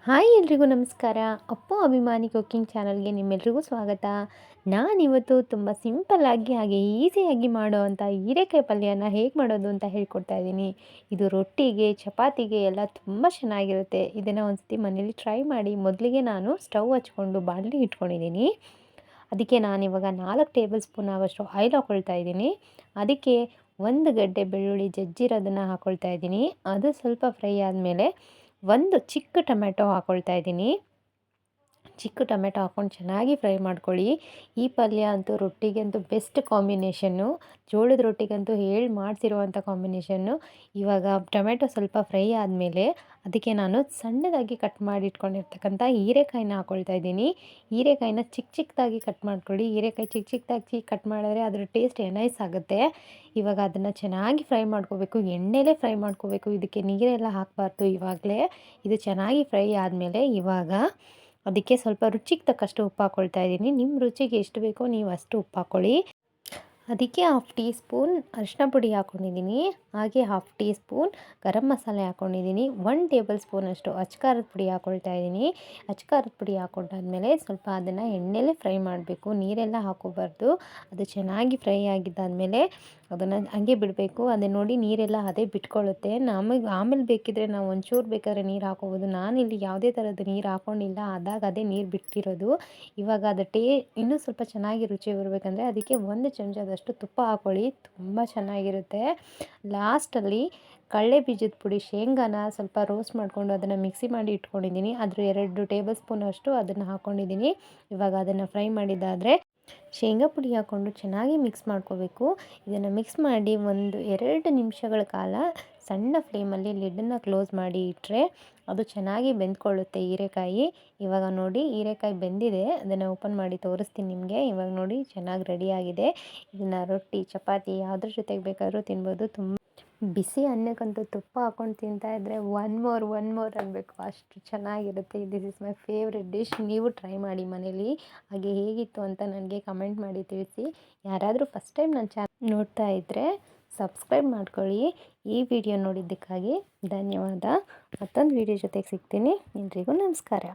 Hi ಎಲ್ರಿಗೂ ನಮಸ್ಕಾರ. ಅಪ್ಪು ಅಭಿಮಾನಿ ಕುಕ್ಕಿಂಗ್ ಚಾನಲ್ಗೆ ನಿಮ್ಮೆಲ್ರಿಗೂ ಸ್ವಾಗತ. ನಾನಿವತ್ತು ತುಂಬ ಸಿಂಪಲ್ಲಾಗಿ ಹಾಗೆ ಈಸಿಯಾಗಿ ಮಾಡೋವಂಥ ಹೀರೆಕಾಯಿ ಪಲ್ಯನ ಹೇಗೆ ಮಾಡೋದು ಅಂತ ಹೇಳ್ಕೊಡ್ತಾ ಇದ್ದೀನಿ. ಇದು ರೊಟ್ಟಿಗೆ, ಚಪಾತಿಗೆ ಎಲ್ಲ ತುಂಬ ಚೆನ್ನಾಗಿರುತ್ತೆ. ಇದನ್ನು ಒಂದ್ಸತಿ ಮನೇಲಿ ಟ್ರೈ ಮಾಡಿ. ಮೊದಲಿಗೆ ನಾನು ಸ್ಟವ್ ಹಚ್ಕೊಂಡು ಬಾಣಲಿ ಇಟ್ಕೊಂಡಿದ್ದೀನಿ. ಅದಕ್ಕೆ ನಾನಿವಾಗ 4 ಟೇಬಲ್ ಸ್ಪೂನ್ ಆಗೋಷ್ಟು ಆಯಿಲ್ ಹಾಕ್ಕೊಳ್ತಾ ಇದ್ದೀನಿ. ಅದಕ್ಕೆ 1 ಗಡ್ಡೆ ಬೆಳ್ಳುಳ್ಳಿ ಜಜ್ಜಿರೋದನ್ನು ಹಾಕ್ಕೊಳ್ತಾ ಇದ್ದೀನಿ. ಅದು ಸ್ವಲ್ಪ ಫ್ರೈ ಆದಮೇಲೆ ಒಂದು ಚಿಕ್ಕ ಟೊಮೆಟೊ ಹಾಕ್ಕೊಳ್ತಾ ಇದ್ದೀನಿ. ಚಿಕ್ಕ ಟೊಮೆಟೊ ಹಾಕ್ಕೊಂಡು ಚೆನ್ನಾಗಿ ಫ್ರೈ ಮಾಡ್ಕೊಳ್ಳಿ. ಈ ಪಲ್ಯ ಅಂತೂ ರೊಟ್ಟಿಗಂತೂ ಬೆಸ್ಟ್ ಕಾಂಬಿನೇಷನ್ನು. ಜೋಳದ ರೊಟ್ಟಿಗಂತೂ ಹೇಳಿ ಮಾಡಿಸಿರುವಂಥ ಕಾಂಬಿನೇಷನ್ನು. ಇವಾಗ ಟೊಮೆಟೊ ಸ್ವಲ್ಪ ಫ್ರೈ ಆದಮೇಲೆ ಅದಕ್ಕೆ ನಾನು ಸಣ್ಣದಾಗಿ ಕಟ್ ಮಾಡಿ ಇಟ್ಕೊಂಡಿರ್ತಕ್ಕಂಥ ಹೀರೆಕಾಯಿನ ಹಾಕ್ಕೊಳ್ತಾ ಇದ್ದೀನಿ. ಹೀರೆಕಾಯಿನ ಚಿಕ್ಕ ಚಿಕ್ಕದಾಗಿ ಕಟ್ ಮಾಡ್ಕೊಳ್ಳಿ. ಹೀರೆಕಾಯಿ ಚಿಕ್ಕ ಚಿಕ್ಕದಾಗಿ ಕಟ್ ಮಾಡಿದ್ರೆ ಅದರ ಟೇಸ್ಟ್ ನೈಸ್ ಆಗುತ್ತೆ. ಇವಾಗ ಅದನ್ನು ಚೆನ್ನಾಗಿ ಫ್ರೈ ಮಾಡ್ಕೋಬೇಕು. ಎಣ್ಣೆಲೇ ಫ್ರೈ ಮಾಡ್ಕೋಬೇಕು. ಇದಕ್ಕೆ ನೀರೆಲ್ಲ ಹಾಕಬಾರ್ದು. ಇವಾಗಲೇ ಇದು ಚೆನ್ನಾಗಿ ಫ್ರೈ ಆದಮೇಲೆ ಇವಾಗ ಅದಕ್ಕೆ ಸ್ವಲ್ಪ ರುಚಿಗೆ ತಕ್ಕಷ್ಟು ಉಪ್ಪು ಹಾಕ್ಕೊಳ್ತಾ ಇದ್ದೀನಿ. ನಿಮ್ಮ ರುಚಿಗೆ ಎಷ್ಟು ಬೇಕೋ ನೀವು ಅಷ್ಟು ಉಪ್ಪು ಹಾಕ್ಕೊಳ್ಳಿ. ಅದಕ್ಕೆ 1/2 ಟೀ ಸ್ಪೂನ್ ಅರಿಶಿನ ಪುಡಿ ಹಾಕ್ಕೊಂಡಿದ್ದೀನಿ. ಹಾಗೆ 1/2 ಟೀ ಸ್ಪೂನ್ ಗರಂ ಮಸಾಲೆ ಹಾಕ್ಕೊಂಡಿದ್ದೀನಿ. 1 ಟೇಬಲ್ ಸ್ಪೂನಷ್ಟು ಅಚ್ಕಾರದ ಪುಡಿ ಹಾಕ್ಕೊಳ್ತಾ ಇದ್ದೀನಿ. ಅಚ್ಕಾರದ ಪುಡಿ ಹಾಕ್ಕೊಂಡಾದ್ಮೇಲೆ ಸ್ವಲ್ಪ ಅದನ್ನು ಎಣ್ಣೆಲೇ ಫ್ರೈ ಮಾಡಬೇಕು. ನೀರೆಲ್ಲ ಹಾಕೋಬಾರ್ದು. ಅದು ಚೆನ್ನಾಗಿ ಫ್ರೈ ಆಗಿದ್ದಾದಮೇಲೆ ಅದನ್ನು ಹಂಗೆ ಬಿಡಬೇಕು. ಅದನ್ನು ನೋಡಿ ನೀರೆಲ್ಲ ಅದೇ ಬಿಟ್ಕೊಳ್ಳುತ್ತೆ. ನಮಗೆ ಆಮೇಲೆ ಬೇಕಿದ್ದರೆ ನಾವು ಒಂಚೂರು ಬೇಕಾದ್ರೆ ನೀರು ಹಾಕೋಬೋದು. ನಾನಿಲ್ಲಿ ಯಾವುದೇ ಥರದ ನೀರು ಹಾಕ್ಕೊಂಡಿಲ್ಲ. ಆದಾಗ ಅದೇ ನೀರು ಬಿಟ್ಟಿರೋದು. ಇವಾಗ ಅದು ಇನ್ನೂ ಸ್ವಲ್ಪ ಚೆನ್ನಾಗಿ ರುಚಿ ಬರಬೇಕಂದ್ರೆ ಅದಕ್ಕೆ 1 ಚಮಚದಷ್ಟು ತುಪ್ಪ ಹಾಕ್ಕೊಳ್ಳಿ. ತುಂಬ ಚೆನ್ನಾಗಿರುತ್ತೆ. ಲಾಸ್ಟಲ್ಲಿ ಕಡಲೆ ಬೀಜದ ಪುಡಿ, ಶೇಂಗಾನ ಸ್ವಲ್ಪ ರೋಸ್ಟ್ ಮಾಡಿಕೊಂಡು ಅದನ್ನು ಮಿಕ್ಸಿ ಮಾಡಿ ಇಟ್ಕೊಂಡಿದ್ದೀನಿ. ಅದ್ರ 2 ಟೇಬಲ್ ಸ್ಪೂನಷ್ಟು ಅದನ್ನು ಹಾಕ್ಕೊಂಡಿದ್ದೀನಿ. ಇವಾಗ ಅದನ್ನು ಫ್ರೈ ಮಾಡಿದ್ದಾದರೆ ಶೇಂಗಾ ಪುಡಿ ಹಾಕ್ಕೊಂಡು ಚೆನ್ನಾಗಿ ಮಿಕ್ಸ್ ಮಾಡ್ಕೋಬೇಕು. ಇದನ್ನು ಮಿಕ್ಸ್ ಮಾಡಿ 1-2 ನಿಮಿಷಗಳ ಕಾಲ ಸಣ್ಣ ಫ್ಲೇಮಲ್ಲಿ ಲಿಡ್ಡನ್ನು ಕ್ಲೋಸ್ ಮಾಡಿ ಇಟ್ಟರೆ ಅದು ಚೆನ್ನಾಗಿ ಬೆಂದ್ಕೊಳ್ಳುತ್ತೆ ಹೀರೆಕಾಯಿ. ಇವಾಗ ನೋಡಿ ಹೀರೆಕಾಯಿ ಬೆಂದಿದೆ. ಅದನ್ನು ಓಪನ್ ಮಾಡಿ ತೋರಿಸ್ತೀನಿ ನಿಮಗೆ. ಇವಾಗ ನೋಡಿ ಚೆನ್ನಾಗಿ ರೆಡಿಯಾಗಿದೆ. ಇದನ್ನು ರೊಟ್ಟಿ, ಚಪಾತಿ ಯಾವುದ್ರ ಜೊತೆಗೆ ಬೇಕಾದರೂ ತಿನ್ಬೋದು. ಬಿಸಿ ಅನ್ನಕ್ಕಂತೂ ತುಪ್ಪ ಹಾಕ್ಕೊಂಡು ತಿಂತಾಯಿದ್ರೆ ಒನ್ ಮೋರ್ ಅನ್ನಬೇಕು, ಅಷ್ಟು ಚೆನ್ನಾಗಿರುತ್ತೆ. This is my favourite dish. ನೀವು ಟ್ರೈ ಮಾಡಿ ಮನೇಲಿ. ಹಾಗೆ ಹೇಗಿತ್ತು ಅಂತ ನನಗೆ ಕಮೆಂಟ್ ಮಾಡಿ ತಿಳಿಸಿ. ಯಾರಾದರೂ ಫಸ್ಟ್ ಟೈಮ್ ನನ್ನ ಚಾನಲ್ ನೋಡ್ತಾ ಇದ್ದರೆ ಸಬ್ಸ್ಕ್ರೈಬ್ ಮಾಡ್ಕೊಳ್ಳಿ. ಈ ವಿಡಿಯೋ ನೋಡಿದ್ದಕ್ಕಾಗಿ ಧನ್ಯವಾದ. ಮತ್ತೊಂದು ವಿಡಿಯೋ ಜೊತೆಗೆ ಸಿಗ್ತೀನಿ. ಎಲ್ರಿಗೂ ನಮಸ್ಕಾರ.